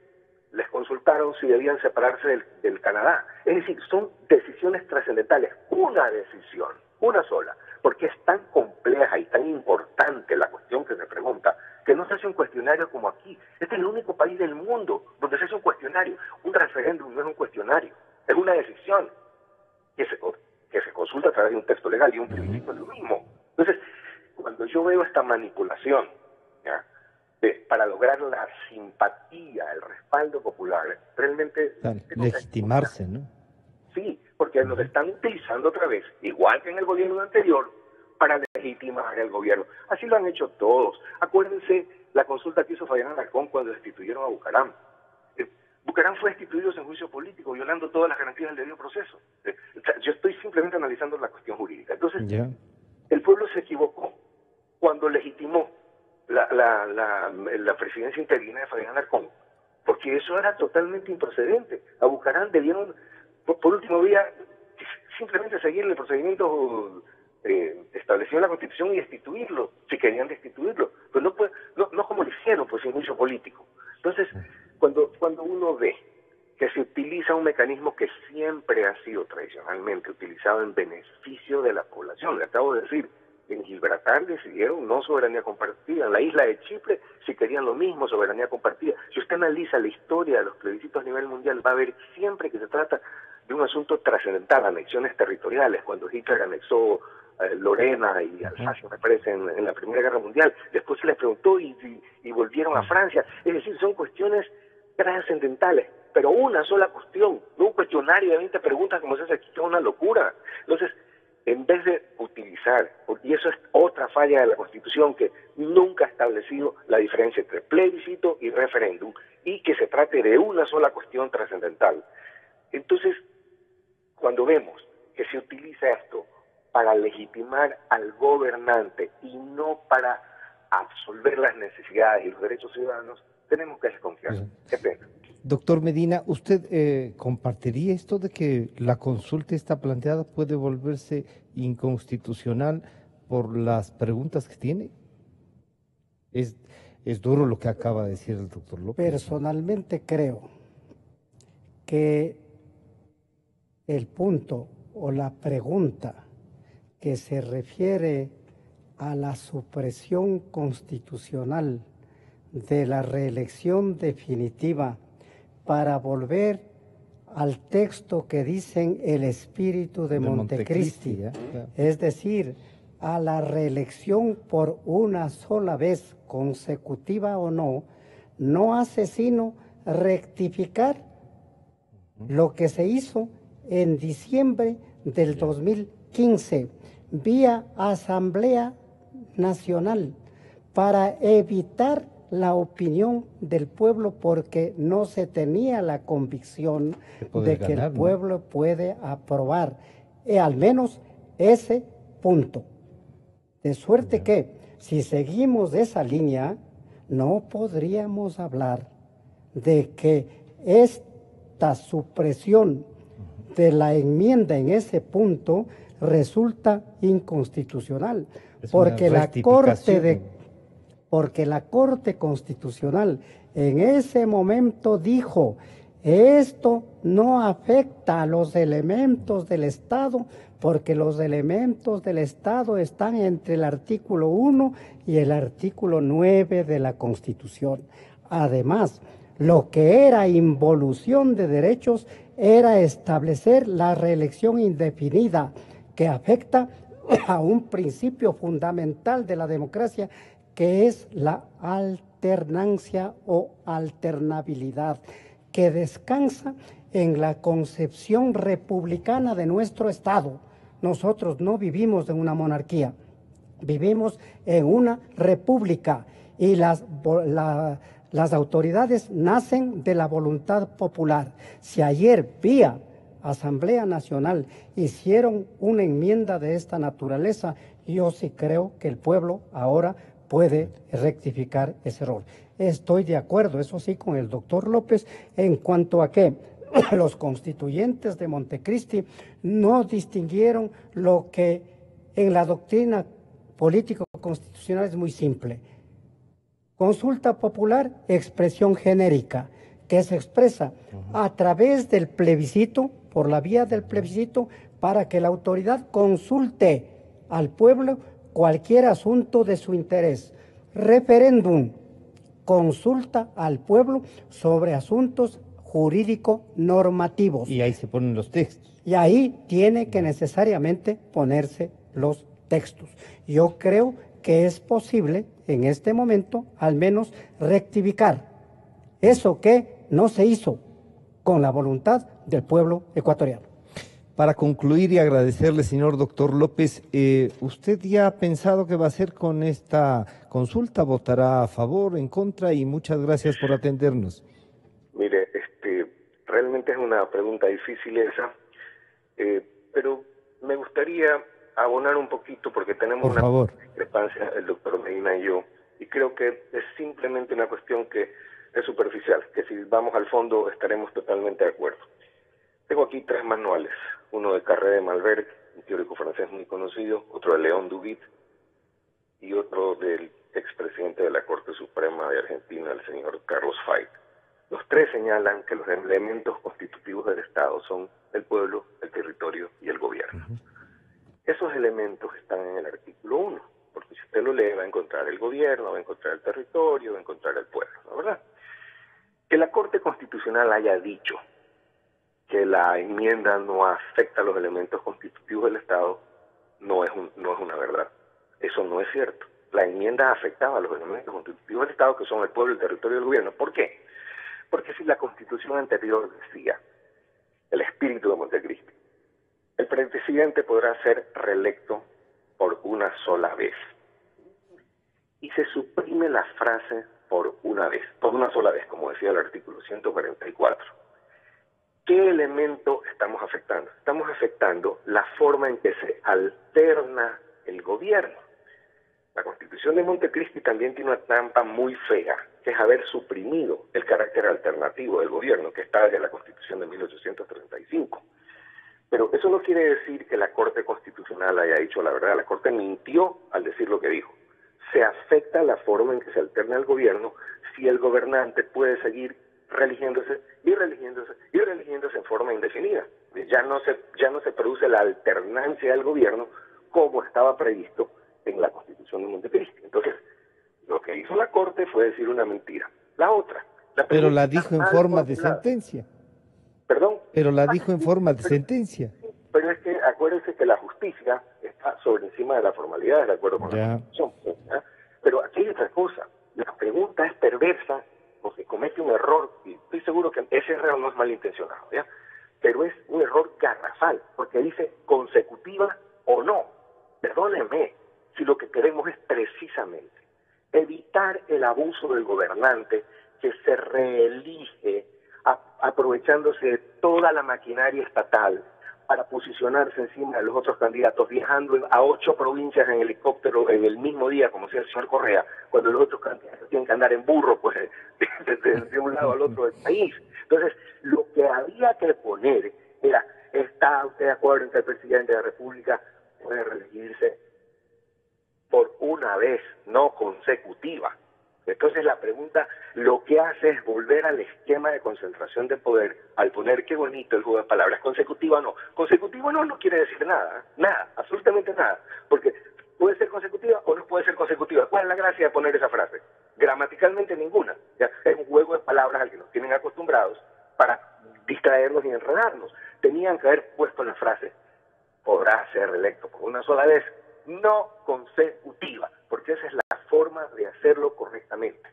les consultaron si debían separarse del Canadá. Es decir, son decisiones trascendentales, una decisión, una sola, porque es tan compleja y tan importante la cuestión que se pregunta, que no se hace un cuestionario como aquí. Este es el único país del mundo donde se hace un cuestionario. Un referéndum no es un cuestionario, es una decisión que se consulta a través de un texto legal, y un plebiscito es lo mismo. Entonces, cuando yo veo esta manipulación, ¿ya?, para lograr la simpatía, el respaldo popular, realmente... legitimarse, ¿no? Sí, porque nos están utilizando otra vez, igual que en el gobierno anterior, para legitimar el gobierno. Así lo han hecho todos. Acuérdense la consulta que hizo Fabián Alarcón cuando destituyeron a Bucaram. Bucaram fue destituido en juicio político, violando todas las garantías del debido proceso. Yo estoy simplemente analizando la cuestión jurídica. Entonces, el pueblo se equivocó cuando legitimó la presidencia interina de Fabián Alarcón, porque eso era totalmente improcedente. A Bucaram debieron, por último día, simplemente seguir el procedimiento establecido en la Constitución y destituirlo, si querían destituirlo. Pues no como lo hicieron, pues sin juicio político. Entonces, cuando uno ve que se utiliza un mecanismo que siempre ha sido tradicionalmente utilizado en beneficio de la población, le acabo de decir, en Gibraltar decidieron no soberanía compartida, en la isla de Chipre si querían lo mismo, soberanía compartida. Si usted analiza la historia de los plebiscitos a nivel mundial, va a ver siempre que se trata de un asunto trascendental, anexiones territoriales, cuando Hitler anexó Lorena y Alsacia, me parece, en la Primera Guerra Mundial. Después se les preguntó y volvieron a Francia. Es decir, son cuestiones trascendentales, pero una sola cuestión, no un cuestionario de 20 preguntas como se hace aquí, que es una locura. Entonces, en vez de utilizar, y eso es otra falla de la Constitución, que nunca ha establecido la diferencia entre plebiscito y referéndum, y que se trate de una sola cuestión trascendental. Entonces, cuando vemos que se utiliza esto para legitimar al gobernante y no para absolver las necesidades y los derechos ciudadanos, tenemos que desconfiar. Qué pena. Doctor Medina, ¿usted compartiría esto de que la consulta está planteada puede volverse inconstitucional por las preguntas que tiene? Es duro lo que acaba de decir el doctor López. Personalmente creo que el punto o la pregunta que se refiere a la supresión constitucional de la reelección definitiva para volver al texto que dicen el espíritu de Montecristi, es decir, a la reelección por una sola vez, consecutiva o no, no hace sino rectificar lo que se hizo en diciembre del 2015 vía Asamblea Nacional para evitar la opinión del pueblo, porque no se tenía la convicción de que el pueblo puede aprobar al menos ese punto. De suerte que si seguimos esa línea, no podríamos hablar de que esta supresión de la enmienda en ese punto resulta inconstitucional, porque la Corte Constitucional en ese momento dijo: esto no afecta a los elementos del Estado, porque los elementos del Estado están entre el artículo 1 y el artículo 9 de la Constitución. Además, lo que era involución de derechos era establecer la reelección indefinida, que afecta a un principio fundamental de la democracia, que es la alternancia o alternabilidad, que descansa en la concepción republicana de nuestro Estado. Nosotros no vivimos en una monarquía, vivimos en una república, y las autoridades nacen de la voluntad popular. Si ayer vía Asamblea Nacional hicieron una enmienda de esta naturaleza, yo sí creo que el pueblo ahora puede rectificar ese error. Estoy de acuerdo, eso sí, con el doctor López en cuanto a que los constituyentes de Montecristi no distinguieron lo que en la doctrina político-constitucional es muy simple. Consulta popular, expresión genérica, que se expresa a través del plebiscito, por la vía del plebiscito, para que la autoridad consulte al pueblo cualquier asunto de su interés. Referéndum, consulta al pueblo sobre asuntos jurídico-normativos. Y ahí se ponen los textos. Y ahí tiene que necesariamente ponerse los textos. Yo creo que es posible en este momento al menos rectificar eso que no se hizo con la voluntad del pueblo ecuatoriano. Para concluir y agradecerle, señor doctor López, ¿usted ya ha pensado qué va a hacer con esta consulta? ¿Votará a favor, en contra? Y muchas gracias por atendernos. Mire, realmente es una pregunta difícil esa, pero me gustaría abonar un poquito, porque tenemos una discrepancia el doctor Medina y yo, y creo que es simplemente una cuestión que es superficial, que si vamos al fondo estaremos totalmente de acuerdo. Tengo aquí 3 manuales, uno de Carré de Malberg, un teórico francés muy conocido, otro de León Duguit y otro del expresidente de la Corte Suprema de Argentina, el señor Carlos Fait. Los 3 señalan que los elementos constitutivos del Estado son el pueblo, el territorio y el gobierno. Esos elementos están en el artículo 1, porque si usted lo lee va a encontrar el gobierno, va a encontrar el territorio, va a encontrar el pueblo, ¿no es verdad? Que la Corte Constitucional haya dicho que la enmienda no afecta a los elementos constitutivos del Estado no es una verdad. Eso no es cierto. La enmienda afectaba a los elementos constitutivos del Estado, que son el pueblo, el territorio y el gobierno. ¿Por qué? Porque si la Constitución anterior decía, el espíritu de Montecristi, el presidente podrá ser reelecto por una sola vez. Y se suprime la frase por una sola vez, como decía el artículo 144. ¿Qué elemento estamos afectando? Estamos afectando la forma en que se alterna el gobierno. La Constitución de Montecristi también tiene una trampa muy fea, que es haber suprimido el carácter alternativo del gobierno, que está desde la Constitución de 1835. Pero eso no quiere decir que la Corte Constitucional haya dicho la verdad. La Corte mintió al decir lo que dijo. Se afecta la forma en que se alterna el gobierno si el gobernante puede seguir religiéndose en forma indefinida. Ya no se produce la alternancia del gobierno como estaba previsto en la Constitución de Montecristi. Entonces, lo que hizo la Corte fue decir una mentira. La otra. Pero la dijo en forma de sentencia. ¿Perdón? Pero la dijo en forma de sentencia. Pero es que acuérdense que la justicia está sobre encima de la formalidad, de acuerdo con la Constitución. ¿Ya? Pero aquí hay otra cosa. La pregunta es perversa porque comete un error, y estoy seguro que ese error no es malintencionado, ¿ya? Pero es un error garrafal, porque dice consecutiva o no. Perdónenme, si lo que queremos es precisamente evitar el abuso del gobernante que se reelige aprovechándose de toda la maquinaria estatal para posicionarse encima de los otros candidatos, viajando a 8 provincias en helicóptero en el mismo día, como decía el señor Correa, cuando los otros candidatos tienen que andar en burro, pues, de un lado al otro del país. Entonces, lo que había que poner era, ¿está usted de acuerdo en que el presidente de la República puede reelegirse por una vez, no consecutiva? Entonces la pregunta lo que hace es volver al esquema de concentración de poder, al poner qué bonito el juego de palabras, consecutiva o no. Consecutiva no quiere decir nada, nada, absolutamente nada, porque puede ser consecutiva o no puede ser consecutiva. ¿Cuál es la gracia de poner esa frase? Gramaticalmente ninguna. ¿Ya? Es un juego de palabras al que nos tienen acostumbrados para distraernos y enredarnos. Tenían que haber puesto la frase, podrá ser electo por una sola vez, no consecutiva, porque esa es la forma de hacerlo correctamente.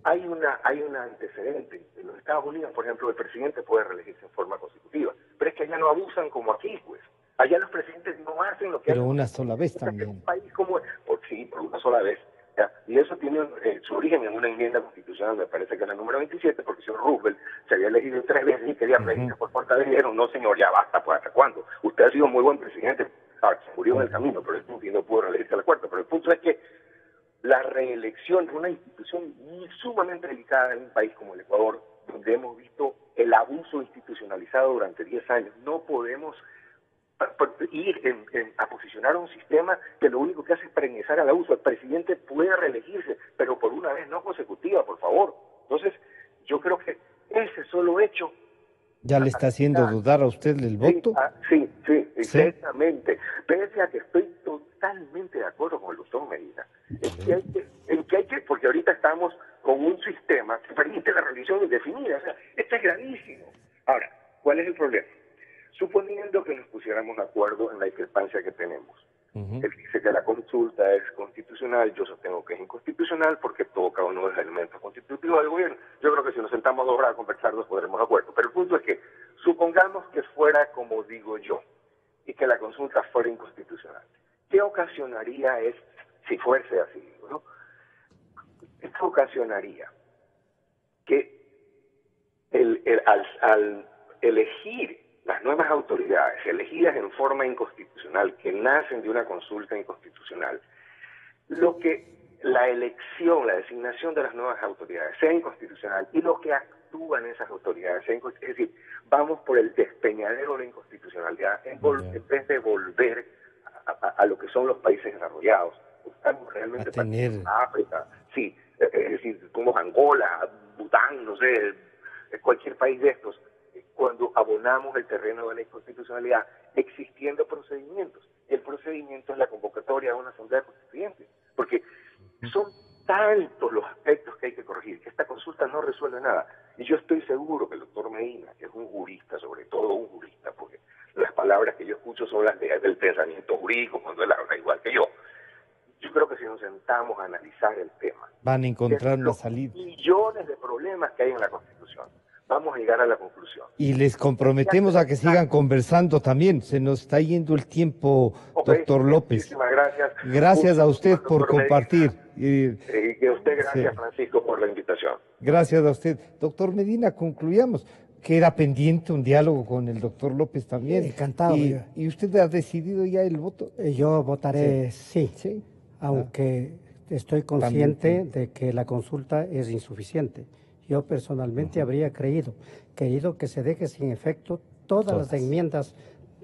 Hay un antecedente. En los Estados Unidos, por ejemplo, el presidente puede reelegirse en forma consecutiva, pero es que allá no abusan como aquí, pues. Allá los presidentes no hacen lo que pero hacen. Una sola vez también. En un país como por una sola vez. ¿Ya? Y eso tiene su origen en una enmienda constitucional, me parece que es la número 27, porque el señor Roosevelt se había elegido 3 veces y quería reelegirse por cuarta vez. Dijeron, no señor, ya basta, pues ¿hasta cuándo? Usted ha sido muy buen presidente. Se murió en el camino, pero el punto, y no pudo reelegirse a la cuarta. Pero el punto es que la reelección es una institución sumamente delicada en un país como el Ecuador, donde hemos visto el abuso institucionalizado durante 10 años. No podemos ir a posicionar un sistema que lo único que hace es perennizar al abuso. El presidente puede reelegirse, pero por una vez, no consecutiva, por favor. Entonces, yo creo que ese solo hecho... ¿Ya le está haciendo dudar a usted el voto? Sí, exactamente. Pese a que estoy totalmente de acuerdo con el doctor Medina, porque ahorita estamos con un sistema que permite la religión indefinida. O sea, esto es gravísimo. Ahora, ¿cuál es el problema? Suponiendo que nos pusiéramos de acuerdo en la discrepancia que tenemos. Él dice que la consulta es constitucional, yo sostengo que es inconstitucional porque toca uno de los elementos constitutivos del gobierno. Yo creo que si nos sentamos 2 horas a conversar nos podremos de acuerdo. Pero el punto es que, supongamos que fuera como digo yo, y que la consulta fuera inconstitucional. ¿Qué ocasionaría si fuese así? ¿No? Esto ocasionaría que al elegir las nuevas autoridades elegidas en forma inconstitucional, que nacen de una consulta inconstitucional, la elección, la designación de las nuevas autoridades sea inconstitucional y lo que actúan esas autoridades sea inconstitucional, es decir, vamos por el despeñadero de la inconstitucionalidad en vez de volver a lo que son los países desarrollados. Estamos realmente a África, sí, es decir, como Angola, Bután, no sé, cualquier país de estos, cuando abonamos el terreno de la inconstitucionalidad, existiendo procedimientos. El procedimiento es la convocatoria de una asamblea constituyente, porque son tantos los aspectos que hay que corregir, que esta consulta no resuelve nada. Y yo estoy seguro que el doctor Medina, que es un jurista, sobre todo un jurista, porque las palabras que yo escucho son las del pensamiento jurídico, cuando él habla igual que yo creo que si nos sentamos a analizar el tema, van a encontrar una salida. Millones de problemas que hay en la Constitución. Vamos a llegar a la conclusión. Y les comprometemos a que sigan conversando también. Se nos está yendo el tiempo, doctor López. Muchísimas gracias. Gracias a usted por compartir. Y a usted, gracias, Francisco, por la invitación. Gracias a usted. Doctor Medina, concluyamos. Queda pendiente un diálogo con el doctor López también. Encantado. ¿Y usted ha decidido ya el voto? Yo votaré sí. Aunque estoy consciente de que la consulta es insuficiente. Yo personalmente habría querido que se deje sin efecto todas las enmiendas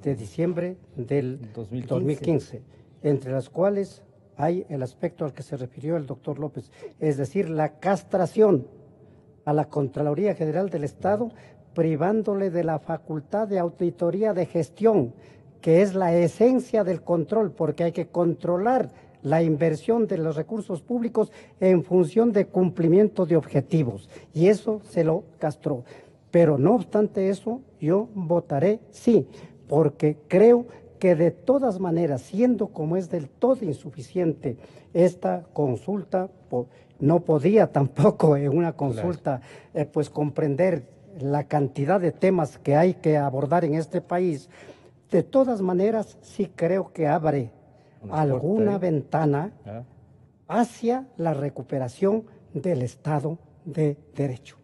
de diciembre del 2015, entre las cuales hay el aspecto al que se refirió el doctor López, es decir, la castración a la Contraloría General del Estado, privándole de la facultad de auditoría de gestión que es la esencia del control, porque hay que controlar la inversión de los recursos públicos en función de cumplimiento de objetivos, y eso se lo castró. Pero no obstante eso, yo votaré sí, porque creo que de todas maneras, siendo como es del todo insuficiente esta consulta, no podía tampoco en una consulta pues comprender la cantidad de temas que hay que abordar en este país. De todas maneras, sí creo que abre alguna ventana hacia la recuperación del Estado de Derecho.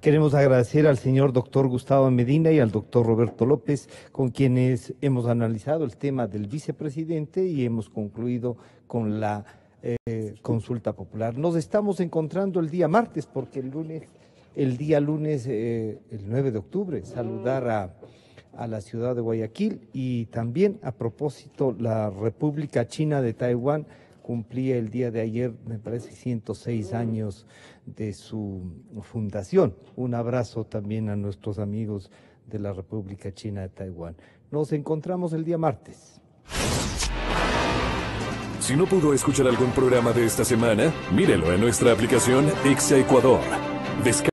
Queremos agradecer al señor doctor Gustavo Medina y al doctor Roberto López, con quienes hemos analizado el tema del vicepresidente y hemos concluido con la consulta popular. Nos estamos encontrando el día martes, porque el día lunes, el 9 de octubre, saludar a la ciudad de Guayaquil, y también a propósito, la República China de Taiwán cumplía el día de ayer, me parece, 106 años de su fundación. Un abrazo también a nuestros amigos de la República China de Taiwán. Nos encontramos el día martes. Si no pudo escuchar algún programa de esta semana, mírelo en nuestra aplicación Exa Ecuador.